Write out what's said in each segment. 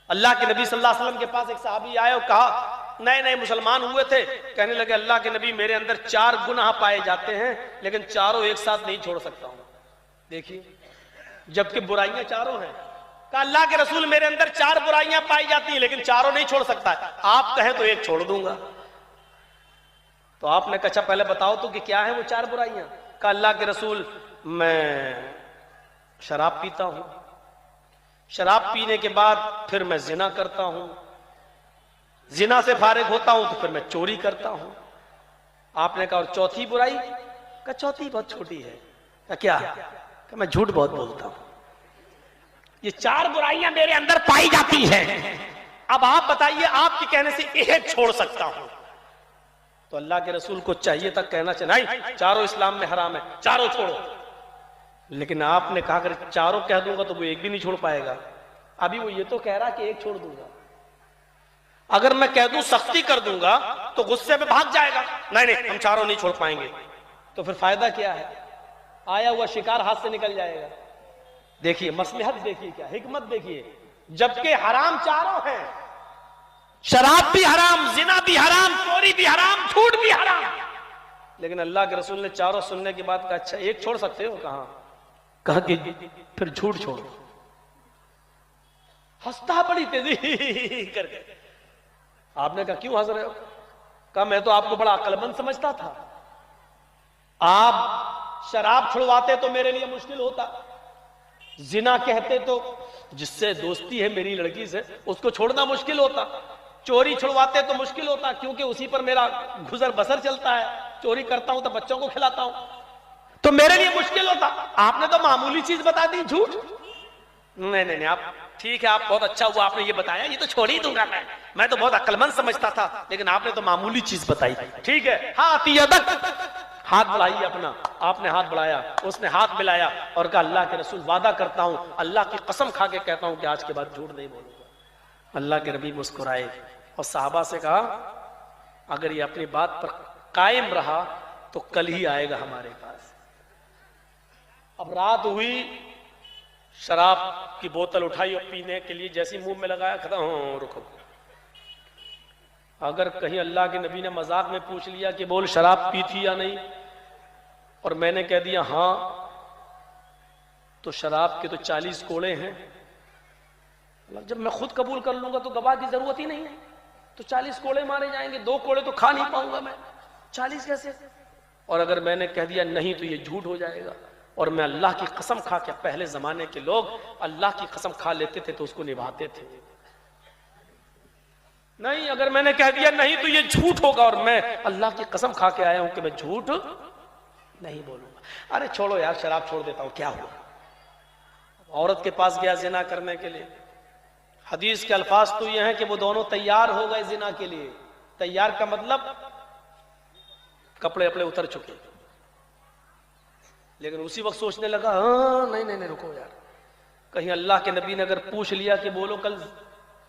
अल्लाह के नबी सल्लल्लाहु अलैहि वसल्लम के पास एक सहाबी आए और कहा, नए नए मुसलमान हुए थे, कहने लगे अल्लाह के नबी मेरे अंदर 4 गुनाह पाए जाते हैं लेकिन चारों एक साथ नहीं छोड़ सकता हूं। देखिए, जबकि बुराइयां चारों हैं। कहा अल्लाह के रसूल मेरे अंदर 4 बुराइयां पाई जाती हैं लेकिन चारों नहीं छोड़ सकता, आप कहें तो एक छोड़ दूंगा। तो आपने कहा अच्छा पहले बताओ तो कि क्या है वो 4 बुराइयां। कहा अल्लाह के रसूल मैं शराब पीता हूं, शराब पीने के बाद फिर मैं जिना करता हूं, जिना से फारिग होता हूं तो फिर मैं चोरी करता हूं। आपने कहा और चौथी बुराई? कहा चौथी बहुत छोटी है। कहा क्या? कहा मैं झूठ बहुत बोलता हूं। ये 4 बुराइयां मेरे अंदर पाई जाती हैं, अब आप बताइए आपके कहने से एक छोड़ सकता हूं? तो अल्लाह के रसूल को चाहिए था कहना चाहिए नहीं चारों इस्लाम में हराम है, चारों छोड़ो। लेकिन आपने कहा अगर चारों कह दूंगा तो वो एक भी नहीं छोड़ पाएगा। अभी वो ये तो कह रहा कि एक छोड़ दूंगा, अगर मैं कह दूं सख्ती कर दूंगा तो गुस्से में भाग जाएगा, नहीं नहीं हम चारों नहीं छोड़ पाएंगे। तो फिर फायदा क्या है? आया हुआ शिकार हाथ से निकल जाएगा। देखिए मसलहत देखिए, क्या हिकमत देखिए, जबकि हराम चारों हैं, शराब भी हराम, जिना भी हराम, चोरी भी हराम, झूठ भी हराम, लेकिन अल्लाह के रसूल ने चारों सुनने के बाद कहा अच्छा एक छोड़ सकते हो? कहा कि फिर झूठ छोड़ो। हंसता बड़ी तेजी करके। आपने कहा क्यों हंस रहे हो? कहा मैं तो आपको बड़ा अक्लमंद समझता था, आप शराब छुड़वाते तो मेरे लिए मुश्किल होता, जिना कहते तो जिससे दोस्ती है मेरी लड़की से उसको छोड़ना मुश्किल होता, चोरी छुड़वाते तो मुश्किल होता क्योंकि उसी पर मेरा गुजर बसर चलता है, चोरी करता हूं तो बच्चों को खिलाता हूं, तो मेरे लिए मुश्किल होता। आपने तो मामूली चीज बता दी झूठ। नहीं नहीं नहीं आप ठीक है, आप बहुत अच्छा हुआ आपने ये बताया, ये तो छोड़ ही दूंगा मैं तो बहुत अक्लमंद समझता था, लेकिन आपने तो मामूली चीज बताई। ठीक है, हाथ बढ़ाइए अपना। आपने हाथ बढ़ाया, उसने हाथ मिलाया और कहा अल्लाह के रसूल वादा करता हूं, अल्लाह की कसम खा के कहता हूं कि आज के बाद झूठ नहीं बोलूंगा। अल्लाह के नबी मुस्कुराए और साहबा से कहा अगर ये अपनी बात पर कायम रहा तो कल ही आएगा हमारे पास। अब रात हुई, शराब की बोतल उठाई और पीने के लिए जैसी मुंह में लगाया, खत्म हो रुको। अगर कहीं अल्लाह के नबी ने मजाक में पूछ लिया कि बोल शराब पी थी या नहीं, और मैंने कह दिया हां, तो शराब के तो 40 कोड़े हैं, जब मैं खुद कबूल कर लूंगा तो गवाह की जरूरत ही नहीं है, तो 40 कोड़े मारे जाएंगे, 2 कोड़े तो खा नहीं पाऊंगा मैं, 40 कैसे? और अगर मैंने कह दिया नहीं तो ये झूठ हो जाएगा, और मैं अल्लाह की कसम खा के, पहले जमाने के लोग अल्लाह की कसम खा लेते थे तो उसको निभाते थे। नहीं, अगर मैंने कह दिया नहीं तो ये झूठ होगा, और मैं अल्लाह की कसम खा के आया हूं कि मैं झूठ नहीं बोलूंगा। अरे छोड़ो यार, शराब छोड़ देता हूं, क्या हुआ? औरत के पास गया जिना करने के लिए, हदीस के अल्फाज तो ये हैं कि वो दोनों तैयार हो गए जिना के लिए। तैयार का मतलब कपड़े अपने उतर चुके, लेकिन उसी वक्त सोचने लगा हाँ नहीं नहीं नहीं रुको यार, कहीं अल्लाह के नबी ने अगर पूछ लिया कि बोलो कल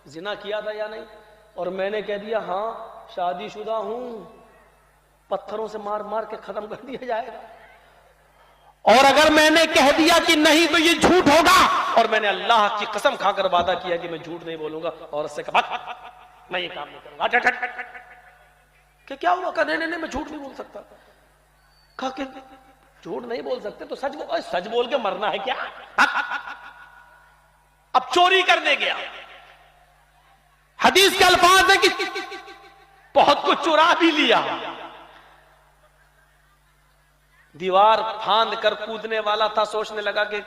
जिना किया था या नहीं, और मैंने कह दिया हाँ शादीशुदा हूं, पत्थरों से मार मार के खत्म कर दिया जाएगा। और अगर मैंने कह दिया कि नहीं तो ये झूठ होगा, और मैंने अल्लाह की कसम खाकर वादा किया कि मैं झूठ नहीं बोलूंगा, और उससे कहा मैं ये काम नहीं करूंगा। क्या हुआ? कहा नहीं नहीं मैं झूठ नहीं बोल सकता। कहा कि झूठ नहीं बोल सकते तो सच बोल के मरना है क्या? अब चोरी करने गया, हदीस के अल्फाज है कि बहुत कुछ चुरा भी लिया, दीवार फांद कर कूदने वाला था, सोचने लगा कि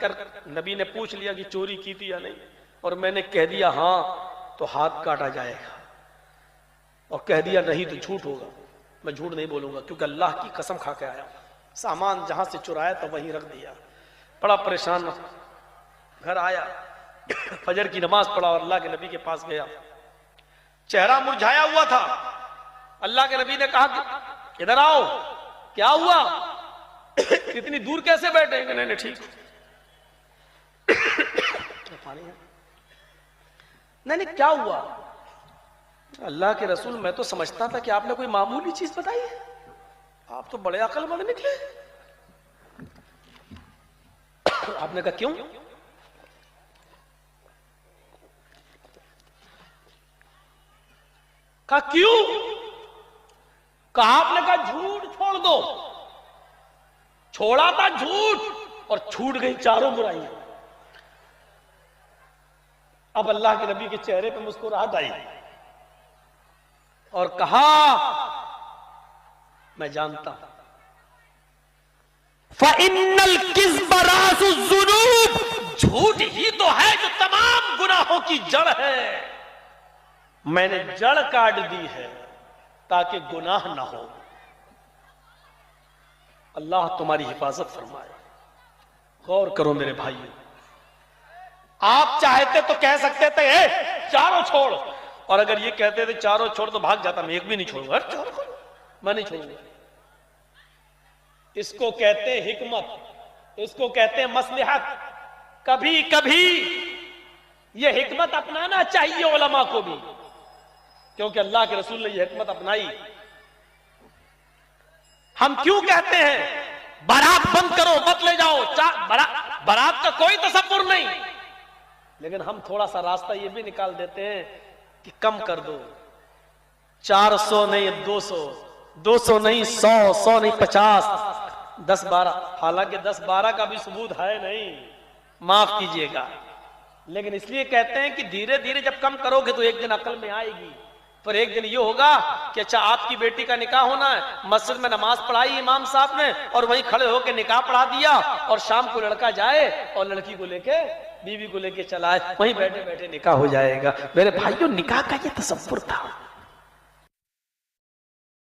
नबी ने पूछ लिया कि चोरी की थी या नहीं, और मैंने कह दिया हां तो हाथ काटा जाएगा, और कह दिया नहीं तो झूठ होगा, मैं झूठ नहीं बोलूंगा क्योंकि अल्लाह की कसम खा के आया। सामान जहां से चुराया तो वहीं रख दिया। बड़ा परेशान, घर आया, फजर की नमाज पढ़ा और अल्लाह के नबी के पास गया, चेहरा मुरझाया हुआ था। अल्लाह के नबी ने कहा कि इधर आओ, क्या हुआ? इतनी दूर कैसे बैठे? नहीं नहीं ठीक पानी है। नहीं क्या हुआ? अल्लाह के रसूल मैं तो समझता था कि आपने कोई मामूली चीज बताई है, आप तो बड़े अक्लमंद निकले। आपने कहा क्यों? कहा क्यों? कहा आपने कहा झूठ छोड़ दो। छोड़ा था झूठ और छूट गई चारों बुराइयां। अब अल्लाह के नबी के चेहरे पे मुस्कुराहट आई और कहा मैं जानता हूं फ़इन्नल किज़्ब रासुज़्ज़ुनूब, झूठ ही तो है जो तमाम गुनाहों की जड़ है। मैंने जड़ काट दी है ताकि गुनाह ना हो। अल्लाह तुम्हारी हिफाजत फरमाए। गौर करो मेरे भाइयों, आप चाहते तो कह सकते थे चारों छोड़, और अगर ये कहते थे चारों छोड़ तो भाग जाता, मैं एक भी नहीं छोड़ूंगा, मैं नहीं छोड़ूंगा। इसको कहते हैं हिकमत, इसको कहते हैं मसलहत। कभी कभी ये हिकमत अपनाना चाहिए उलमा को भी, क्योंकि अल्लाह के रसूल ने ये हिकमत अपनाई। हम क्यों कहते हैं बारात बंद करो, मत ले जाओ, बारात का कोई तसव्वुर नहीं, लेकिन हम थोड़ा सा रास्ता ये भी निकाल देते हैं कि कम कर दो, 400 नहीं 200, 200 नहीं 100, 100 नहीं 50, 10-12। हालांकि 10-12 का भी सबूत है नहीं, माफ कीजिएगा, लेकिन इसलिए कहते हैं कि धीरे धीरे जब कम करोगे तो एक दिन अकल में आएगी। पर एक दिन ये होगा कि अच्छा आपकी बेटी का निकाह होना है, मस्जिद में नमाज पढ़ाई इमाम साहब ने और वहीं खड़े होकर निकाह पढ़ा दिया, और शाम को लड़का जाए और लड़की को लेके बीवी को लेके चला आए, वहीं बैठे बैठे निकाह हो जाएगा। मेरे भाइयों, निकाह का ये तसव्वुर था।